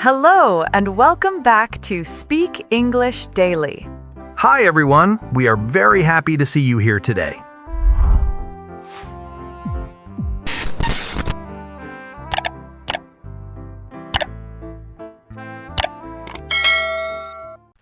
Hello, and welcome back to Speak English Daily. Hi, everyone. We are very happy to see you here today.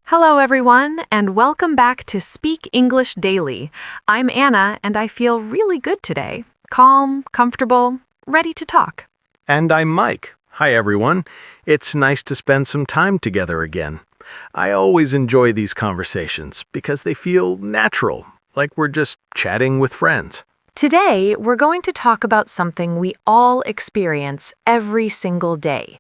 Hello, everyone, and welcome back to Speak English Daily. I'm Anna, and I feel really good today. Calm, comfortable, ready to talk. And I'm Mike. Hi, everyone. It's nice to spend some time together again. I always enjoy these conversations because they feel natural, like we're just chatting with friends. Today, we're going to talk about something we all experience every single day: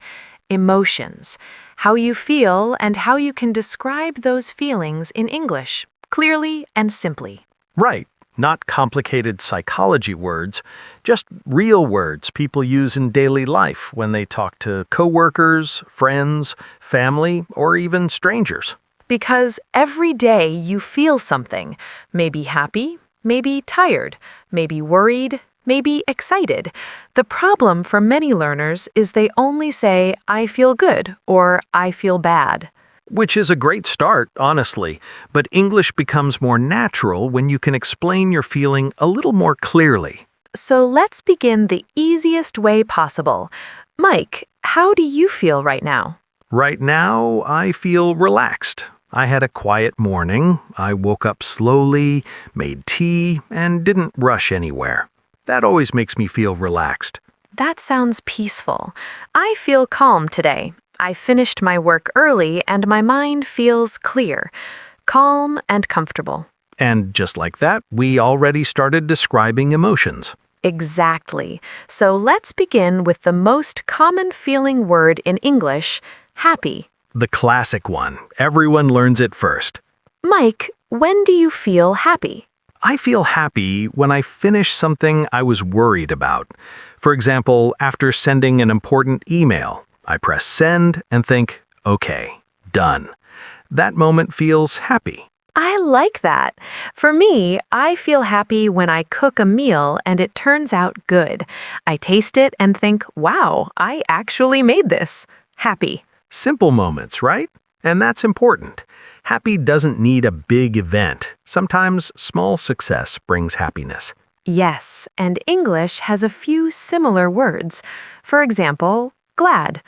emotions. How you feel and how you can describe those feelings in English, clearly and simply. Right. Not complicated psychology words, just real words people use in daily life when they talk to coworkers, friends, family, or even strangers. Because every day you feel something, maybe happy, maybe tired, maybe worried, maybe excited. The problem for many learners is they only say, "I feel good" or "I feel bad." Which is a great start, honestly, but English becomes more natural when you can explain your feeling a little more clearly. So let's begin the easiest way possible. Mike, how do you feel right now? Right now, I feel relaxed. I had a quiet morning. I woke up slowly, made tea, and didn't rush anywhere. That always makes me feel relaxed. That sounds peaceful. I feel calm today. I finished my work early and my mind feels clear, calm and comfortable. And just like that, we already started describing emotions. Exactly. So let's begin with the most common feeling word in English, happy. The classic one. Everyone learns it first. Mike, when do you feel happy? I feel happy when I finish something I was worried about. For example, after sending an important email, I press send and think, okay, done. That moment feels happy. I like that. For me, I feel happy when I cook a meal and it turns out good. I taste it and think, wow, I actually made this. Happy. Simple moments, right? And that's important. Happy doesn't need a big event. Sometimes small success brings happiness. Yes, and English has a few similar words. For example, glad.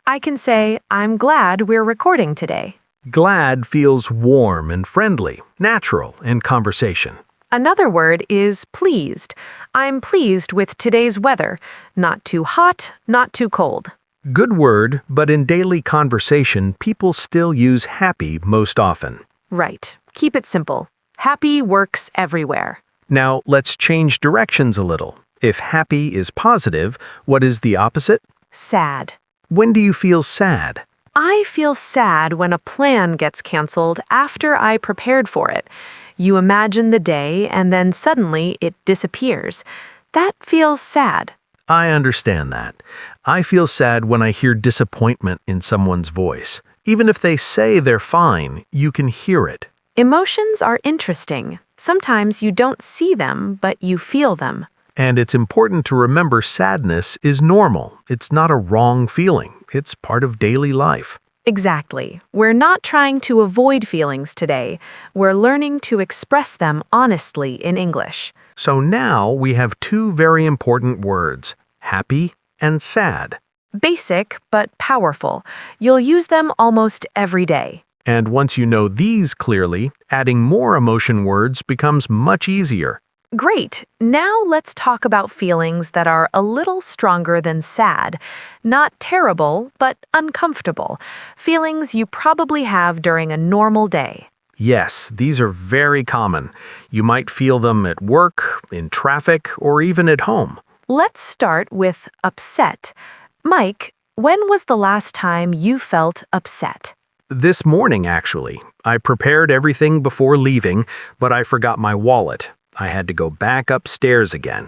I can say, I'm glad we're recording today. Glad feels warm and friendly, natural in conversation. Another word is pleased. I'm pleased with today's weather. Not too hot, not too cold. Good word, but in daily conversation, people still use happy most often. Right. Keep it simple. Happy works everywhere. Now, let's change directions a little. If happy is positive, what is the opposite? Sad. When do you feel sad? I feel sad when a plan gets canceled after I prepared for it. You imagine the day and then suddenly it disappears. That feels sad. I understand that. I feel sad when I hear disappointment in someone's voice. Even if they say they're fine, you can hear it. Emotions are interesting. Sometimes you don't see them, but you feel them. And it's important to remember sadness is normal. It's not a wrong feeling. It's part of daily life. Exactly. We're not trying to avoid feelings today. We're learning to express them honestly in English. So now we have two very important words, happy and sad. Basic, but powerful. You'll use them almost every day. And once you know these clearly, adding more emotion words becomes much easier. Great. Now let's talk about feelings that are a little stronger than sad. Not terrible, but uncomfortable. Feelings you probably have during a normal day. Yes, these are very common. You might feel them at work, in traffic, or even at home. Let's start with upset. Mike, when was the last time you felt upset? This morning, actually. I prepared everything before leaving, but I forgot my wallet. I had to go back upstairs again.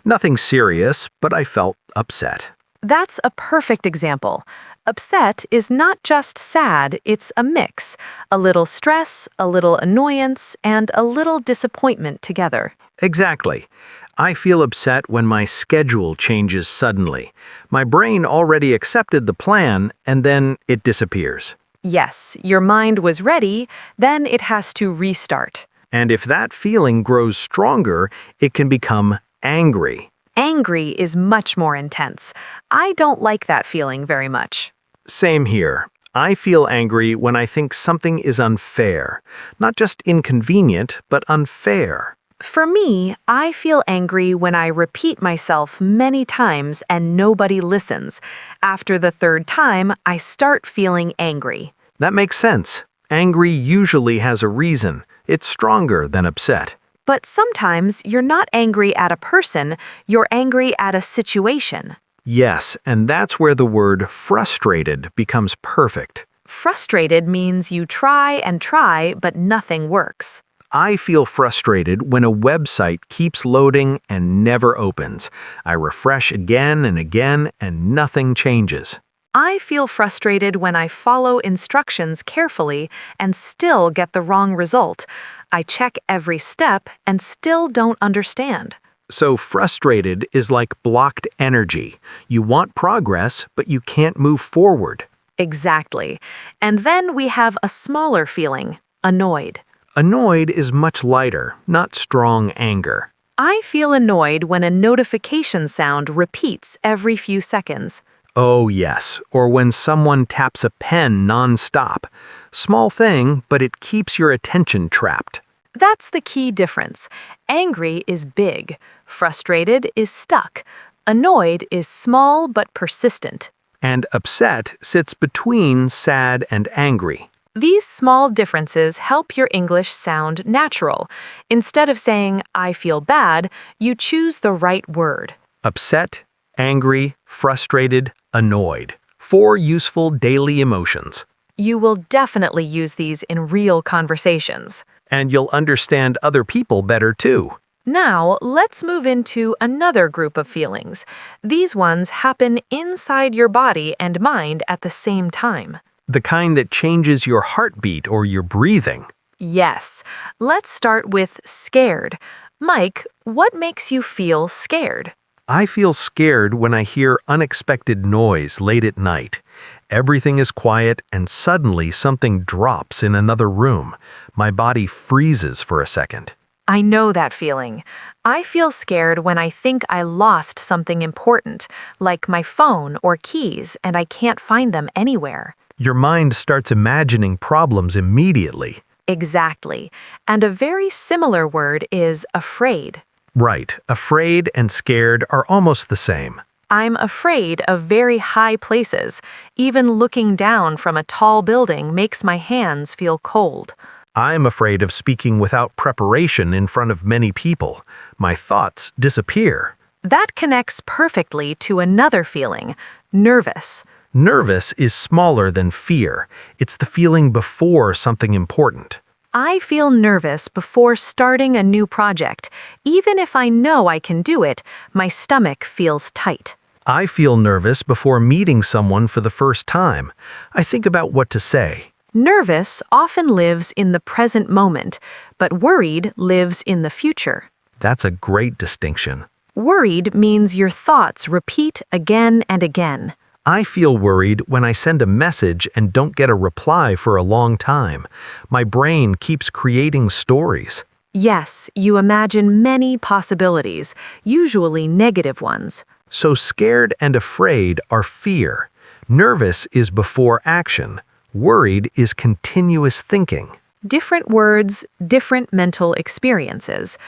Nothing serious, but I felt upset. That's a perfect example. Upset is not just sad, it's a mix. A little stress, a little annoyance, and a little disappointment together. Exactly. I feel upset when my schedule changes suddenly. My brain already accepted the plan, and then it disappears. Yes, your mind was ready, then it has to restart. And if that feeling grows stronger, it can become angry. Angry is much more intense. I don't like that feeling very much. Same here. I feel angry when I think something is unfair. Not just inconvenient, but unfair. For me, I feel angry when I repeat myself many times and nobody listens. After the third time, I start feeling angry. That makes sense. Angry usually has a reason. It's stronger than upset. But sometimes you're not angry at a person, you're angry at a situation. Yes, and that's where the word frustrated becomes perfect. Frustrated means you try, but nothing works. I feel frustrated when a website keeps loading and never opens. I refresh again and again and nothing changes. I feel frustrated when I follow instructions carefully and still get the wrong result. I check every step and still don't understand. So frustrated is like blocked energy. You want progress, but you can't move forward. Exactly. And then we have a smaller feeling, annoyed. Annoyed is much lighter, not strong anger. I feel annoyed when a notification sound repeats every few seconds. Oh yes, or when someone taps a pen non-stop. Small thing, but it keeps your attention trapped. That's the key difference. Angry is big. Frustrated is stuck. Annoyed is small but persistent. And upset sits between sad and angry. These small differences help your English sound natural. Instead of saying, I feel bad, you choose the right word. Upset, angry, frustrated, annoyed. 4 useful daily emotions. You will definitely use these in real conversations. And you'll understand other people better too. Now, let's move into another group of feelings. These ones happen inside your body and mind at the same time. The kind that changes your heartbeat or your breathing. Yes. Let's start with scared. Mike, what makes you feel scared? I feel scared when I hear unexpected noise late at night. Everything is quiet and suddenly something drops in another room. My body freezes for a second. I know that feeling. I feel scared when I think I lost something important, like my phone or keys, and I can't find them anywhere. Your mind starts imagining problems immediately. Exactly. And a very similar word is afraid. Right, afraid and scared are almost the same. I'm afraid of very high places. Even looking down from a tall building makes my hands feel cold. I'm afraid of speaking without preparation in front of many people. My thoughts disappear. That connects perfectly to another feeling, nervous. Nervous is smaller than fear. It's the feeling before something important. I feel nervous before starting a new project. Even if I know I can do it, my stomach feels tight. I feel nervous before meeting someone for the first time. I think about what to say. Nervous often lives in the present moment, but worried lives in the future. That's a great distinction. Worried means your thoughts repeat again and again. I feel worried when I send a message and don't get a reply for a long time. My brain keeps creating stories. Yes, you imagine many possibilities, usually negative ones. So scared and afraid are fear. Nervous is before action. Worried is continuous thinking. Different words, different mental experiences.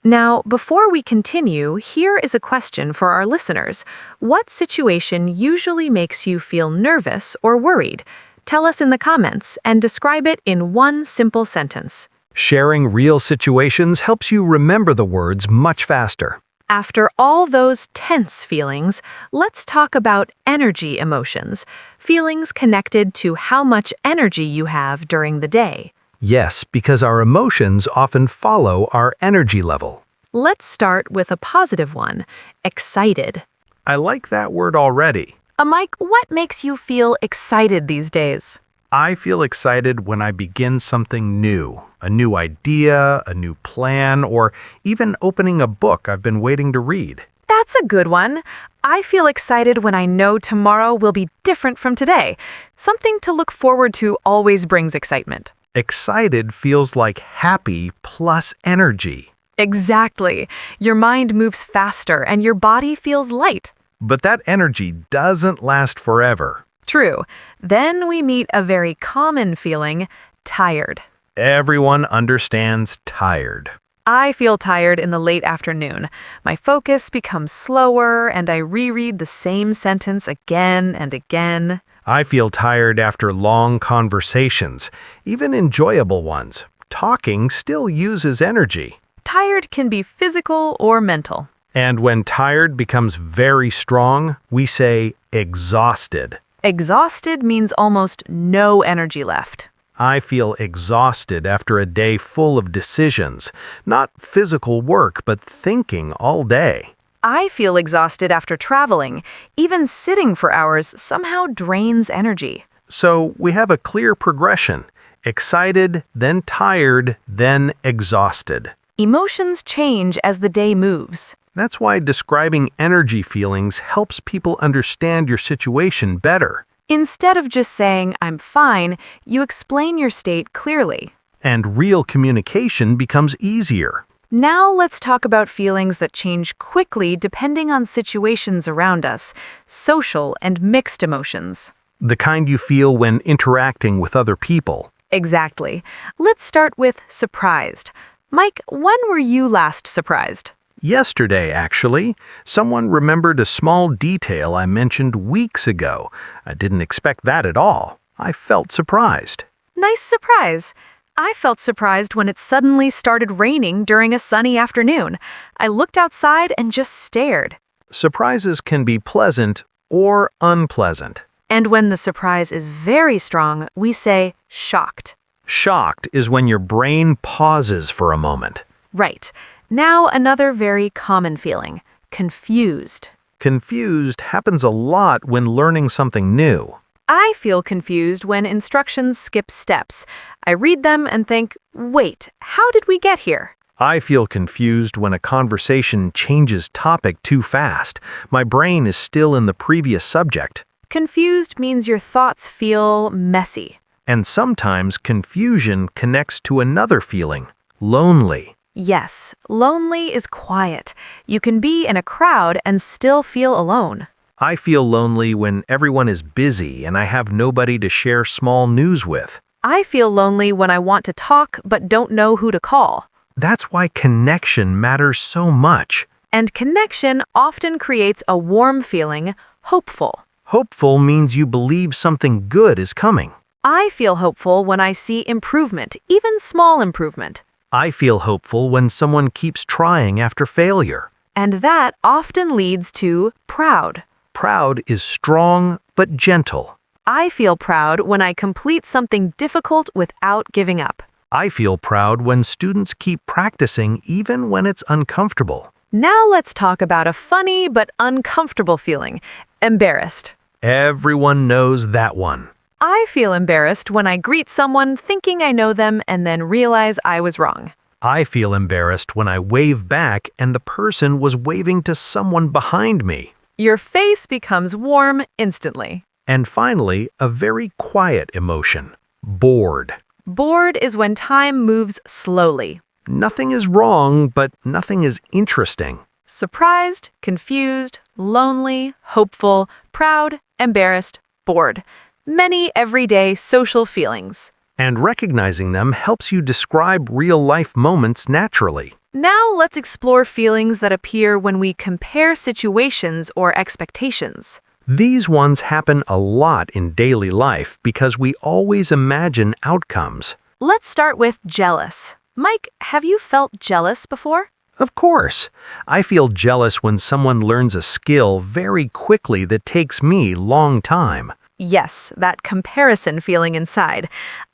Now, before we continue, here is a question for our listeners. What situation usually makes you feel nervous or worried? Tell us in the comments and describe it in one simple sentence. Sharing real situations helps you remember the words much faster. After all those tense feelings, let's talk about energy emotions, feelings connected to how much energy you have during the day. Yes, because our emotions often follow our energy level. Let's start with a positive one, excited. I like that word already. Mike, what makes you feel excited these days? I feel excited when I begin something new, a new idea, a new plan, or even opening a book I've been waiting to read. That's a good one. I feel excited when I know tomorrow will be different from today. Something to look forward to always brings excitement. Excited feels like happy plus energy. Exactly. Your mind moves faster and your body feels light. But that energy doesn't last forever. True. Then we meet a very common feeling, tired. Everyone understands tired. I feel tired in the late afternoon. My focus becomes slower and I reread the same sentence again and again. I feel tired after long conversations, even enjoyable ones. Talking still uses energy. Tired can be physical or mental. And when tired becomes very strong, we say exhausted. Exhausted means almost no energy left. I feel exhausted after a day full of decisions, not physical work, but thinking all day. I feel exhausted after traveling. Even sitting for hours somehow drains energy. So we have a clear progression: excited, then tired, then exhausted. Emotions change as the day moves. That's why describing energy feelings helps people understand your situation better. Instead of just saying, I'm fine, you explain your state clearly. And real communication becomes easier. Now let's talk about feelings that change quickly depending on situations around us, social and mixed emotions. The kind you feel when interacting with other people. Exactly. Let's start with surprised. Mike, when were you last surprised? Yesterday, actually, someone remembered a small detail I mentioned weeks ago. I didn't expect that at all. I felt surprised. Nice surprise. I felt surprised when it suddenly started raining during a sunny afternoon. I looked outside and just stared. Surprises can be pleasant or unpleasant. And when the surprise is very strong, we say shocked. Shocked is when your brain pauses for a moment. Right. Now another very common feeling, confused. Confused happens a lot when learning something new. I feel confused when instructions skip steps. I read them and think, wait, how did we get here? I feel confused when a conversation changes topic too fast. My brain is still in the previous subject. Confused means your thoughts feel messy. And sometimes confusion connects to another feeling, lonely. Yes, lonely is quiet. You can be in a crowd and still feel alone. I feel lonely when everyone is busy and I have nobody to share small news with. I feel lonely when I want to talk but don't know who to call. That's why connection matters so much. And connection often creates a warm feeling, hopeful. Hopeful means you believe something good is coming. I feel hopeful when I see improvement, even small improvement. I feel hopeful when someone keeps trying after failure. And that often leads to proud. Proud is strong but gentle. I feel proud when I complete something difficult without giving up. I feel proud when students keep practicing even when it's uncomfortable. Now let's talk about a funny but uncomfortable feeling, embarrassed. Everyone knows that one. I feel embarrassed when I greet someone thinking I know them and then realize I was wrong. I feel embarrassed when I wave back and the person was waving to someone behind me. Your face becomes warm instantly. And finally, a very quiet emotion, bored. Bored is when time moves slowly. Nothing is wrong, but nothing is interesting. Surprised, confused, lonely, hopeful, proud, embarrassed, bored. Many everyday social feelings. And recognizing them helps you describe real-life moments naturally. Now let's explore feelings that appear when we compare situations or expectations. These ones happen a lot in daily life because we always imagine outcomes. Let's start with jealous. Mike, have you felt jealous before? Of course. I feel jealous when someone learns a skill very quickly that takes me long time. Yes, that comparison feeling inside.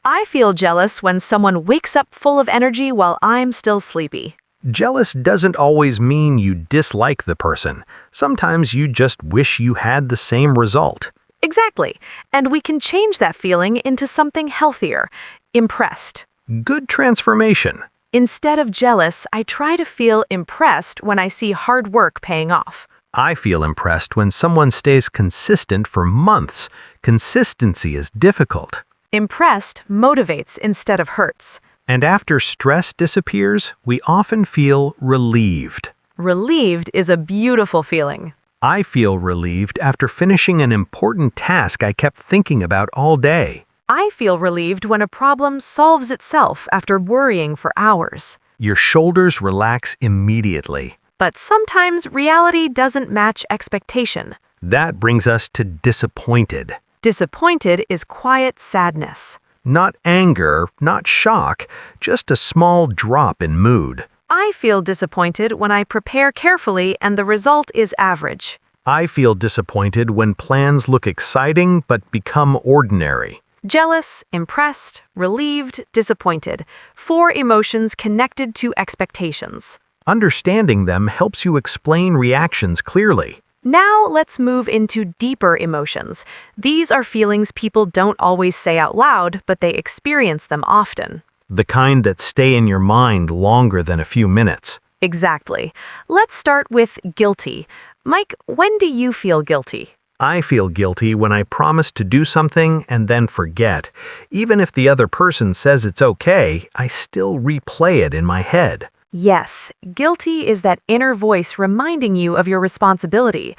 I feel jealous when someone wakes up full of energy while I'm still sleepy. Jealous doesn't always mean you dislike the person. Sometimes you just wish you had the same result. Exactly. And we can change that feeling into something healthier. Impressed. Good transformation. Instead of jealous, I try to feel impressed when I see hard work paying off. I feel impressed when someone stays consistent for months. Consistency is difficult. Impressed motivates instead of hurts. And after stress disappears, we often feel relieved. Relieved is a beautiful feeling. I feel relieved after finishing an important task I kept thinking about all day. I feel relieved when a problem solves itself after worrying for hours. Your shoulders relax immediately. But sometimes reality doesn't match expectation. That brings us to disappointed. Disappointed is quiet sadness. Not anger, not shock, just a small drop in mood. I feel disappointed when I prepare carefully and the result is average. I feel disappointed when plans look exciting but become ordinary. Jealous, impressed, relieved, disappointed. 4 emotions connected to expectations. Understanding them helps you explain reactions clearly. Now let's move into deeper emotions. These are feelings people don't always say out loud, but they experience them often. The kind that stay in your mind longer than a few minutes. Exactly. Let's start with guilty. Mike, when do you feel guilty? I feel guilty when I promise to do something and then forget. Even if the other person says it's okay, I still replay it in my head. Yes, guilty is that inner voice reminding you of your responsibility.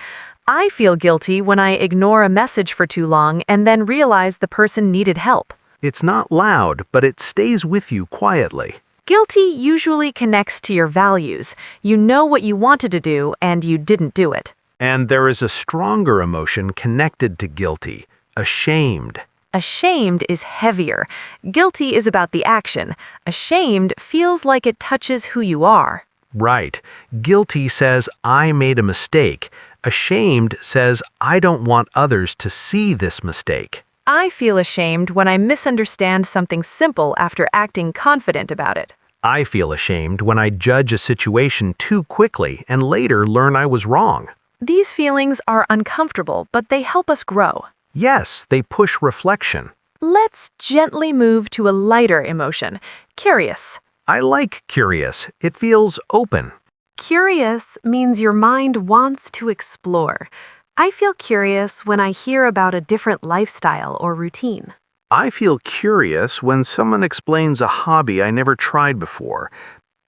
I feel guilty when I ignore a message for too long and then realize the person needed help. It's not loud, but it stays with you quietly. Guilty usually connects to your values. You know what you wanted to do and you didn't do it. And there is a stronger emotion connected to guilty, ashamed. Ashamed is heavier. Guilty is about the action. Ashamed feels like it touches who you are. Right. Guilty says, I made a mistake. Ashamed says, I don't want others to see this mistake. I feel ashamed when I misunderstand something simple after acting confident about it. I feel ashamed when I judge a situation too quickly and later learn I was wrong. These feelings are uncomfortable, but they help us grow. Yes, they push reflection. Let's gently move to a lighter emotion, curious. I like curious. It feels open. Curious means your mind wants to explore. I feel curious when I hear about a different lifestyle or routine. I feel curious when someone explains a hobby I never tried before.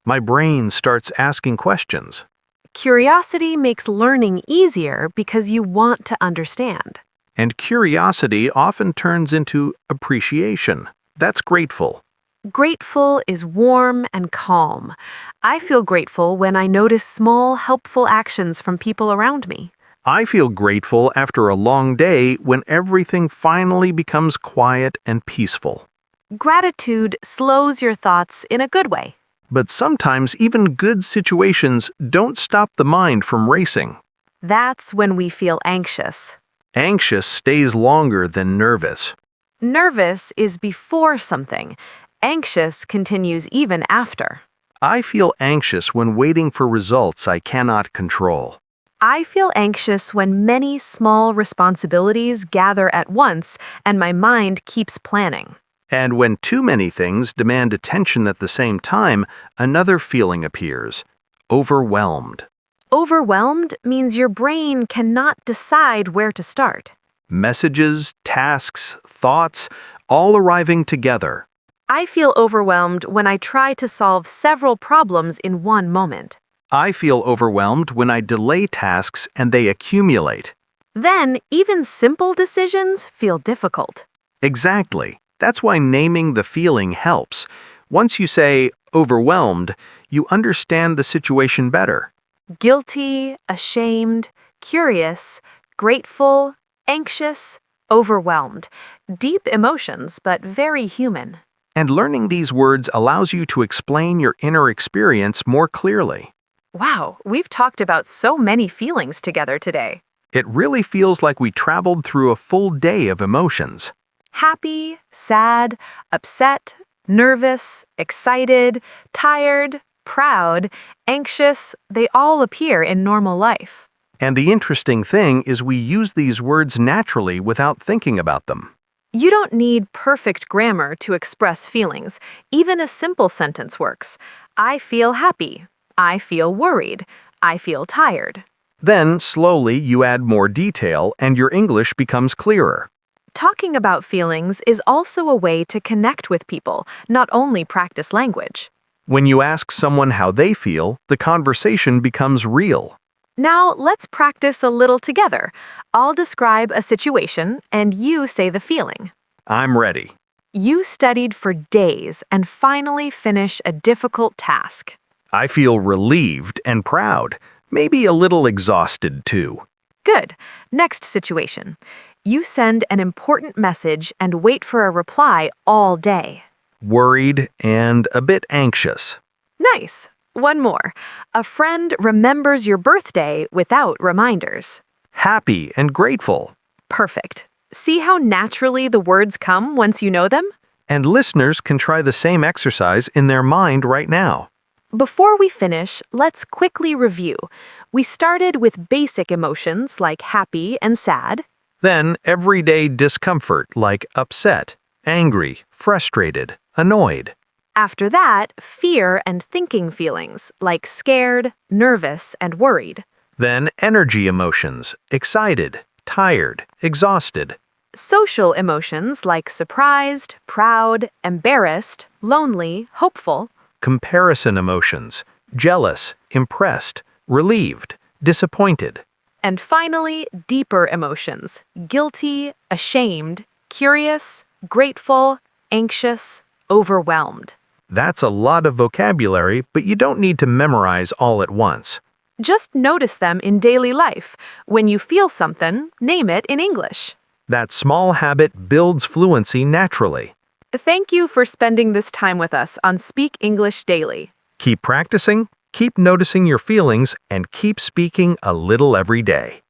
My brain starts asking questions. Curiosity makes learning easier because you want to understand. And curiosity often turns into appreciation. That's grateful. Grateful is warm and calm. I feel grateful when I notice small, helpful actions from people around me. I feel grateful after a long day when everything finally becomes quiet and peaceful. Gratitude slows your thoughts in a good way. But sometimes even good situations don't stop the mind from racing. That's when we feel anxious. Anxious stays longer than nervous. Nervous is before something. Anxious continues even after. I feel anxious when waiting for results I cannot control. I feel anxious when many small responsibilities gather at once and my mind keeps planning. And when too many things demand attention at the same time, another feeling appears: overwhelmed. Overwhelmed means your brain cannot decide where to start. Messages, tasks, thoughts, all arriving together. I feel overwhelmed when I try to solve several problems in one moment. I feel overwhelmed when I delay tasks and they accumulate. Then, even simple decisions feel difficult. Exactly. That's why naming the feeling helps. Once you say overwhelmed, you understand the situation better. Guilty, ashamed, curious, grateful, anxious, overwhelmed. Deep emotions, but very human. And learning these words allows you to explain your inner experience more clearly. Wow, we've talked about so many feelings together today. It really feels like we traveled through a full day of emotions. Happy, sad, upset, nervous, excited, tired, proud, anxious, they all appear in normal life. And the interesting thing is we use these words naturally without thinking about them. You don't need perfect grammar to express feelings. Even a simple sentence works. I feel happy. I feel worried. I feel tired. Then, slowly, you add more detail and your English becomes clearer. Talking about feelings is also a way to connect with people, not only practice language. When you ask someone how they feel, the conversation becomes real. Now, let's practice a little together. I'll describe a situation and you say the feeling. I'm ready. You studied for days and finally finish a difficult task. I feel relieved and proud, maybe a little exhausted too. Good. Next situation. You send an important message and wait for a reply all day. Worried and a bit anxious. Nice. One more. A friend remembers your birthday without reminders. Happy and grateful. Perfect. See how naturally the words come once you know them? And listeners can try the same exercise in their mind right now. Before we finish, let's quickly review. We started with basic emotions like happy and sad. Then, everyday discomfort like upset, angry, frustrated, annoyed. After that, fear and thinking feelings like scared, nervous, and worried. Then, energy emotions, excited, tired, exhausted. Social emotions like surprised, proud, embarrassed, lonely, hopeful. Comparison emotions, jealous, impressed, relieved, disappointed. And finally, deeper emotions, guilty, ashamed, curious, grateful, anxious, overwhelmed. That's a lot of vocabulary, but you don't need to memorize all at once. Just notice them in daily life. When you feel something, name it in English. That small habit builds fluency naturally. Thank you for spending this time with us on Speak English Daily. Keep practicing, keep noticing your feelings, and keep speaking a little every day.